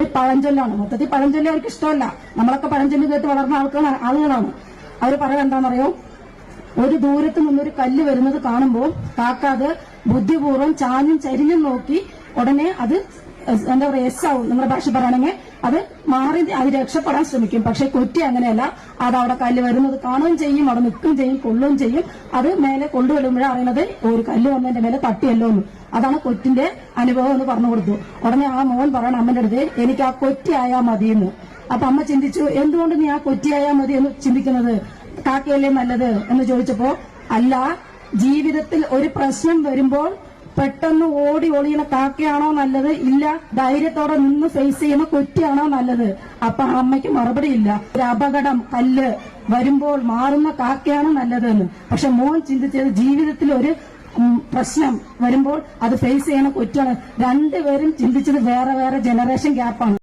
പഴഞ്ചൊല്ലാണ്. മൊത്തത്തിൽ പഴഞ്ചൊല്ലി അവർക്ക് ഇഷ്ടമല്ല. നമ്മളൊക്കെ പഴഞ്ചൊല്ലി കേട്ട് വളർന്ന ആളുകളാണ്. അവർ പറയാൻ എന്താണെന്നറിയോ, ഒരു ദൂരത്ത് നിന്നൊരു കല്ല് വരുന്നത് കാണുമ്പോൾ കാക്ക അത് ബുദ്ധിപൂർവ്വം ചാഞ്ഞും ചരിഞ്ഞും നോക്കി ഉടനെ അത് എന്താ പറയാ എസ്സാവും, നമ്മുടെ ഭാഷ പറയുകയാണെങ്കിൽ അത് മാറി അത് രക്ഷപ്പെടാൻ ശ്രമിക്കും. പക്ഷെ കൊറ്റി അങ്ങനെയല്ല. അത് അവിടെ കല്ല് വരുന്നത് കാണുകയും ചെയ്യും, അവിടെ നിൽക്കുകയും ചെയ്യും, കൊള്ളുകയും ചെയ്യും. അത് മേലെ കൊണ്ടുവരുമ്പോഴേ അറിയണത് ഒരു കല്ല് വന്നതിന്റെ മേലെ തട്ടിയല്ലോ എന്ന്. അതാണ് കൊറ്റിന്റെ അനുഭവം എന്ന് പറഞ്ഞു കൊടുത്തു. ഉടനെ ആ മോൻ പറയണം അമ്മന്റെ അടുത്ത്, എനിക്ക് ആ കൊറ്റി ആയാൽ മതിയെന്ന്. അപ്പൊ അമ്മ ചിന്തിച്ചു, എന്തുകൊണ്ട് നീ ആ കൊറ്റിയായാൽ മതി എന്ന് ചിന്തിക്കുന്നത്, കാക്കയല്ലേ നല്ലത് എന്ന് ചോദിച്ചപ്പോ, അല്ല, ജീവിതത്തിൽ ഒരു പ്രശ്നം വരുമ്പോൾ പെട്ടെന്ന് ഓടി ഒളിയുന്ന കാക്കയാണോ നല്ലത്, ഇല്ല ധൈര്യത്തോടെ നിന്ന് ഫേസ് ചെയ്യുന്ന കൊറ്റിയാണോ നല്ലത്? അപ്പൊ അമ്മയ്ക്ക് മറുപടി ഇല്ല. ഒരു അപകടം കല്ല് വരുമ്പോൾ മാറുന്ന കാക്കയാണ് നല്ലതെന്ന്. പക്ഷെ മോൻ ചിന്തിച്ചത് ജീവിതത്തിൽ ഒരു പ്രശ്നം വരുമ്പോൾ അത് ഫേസ് ചെയ്യണ കൊറ്റാണ്. രണ്ടുപേരും ചിന്തിച്ചത് വേറെ വേറെ ജനറേഷൻ ഗ്യാപ്പാണ്.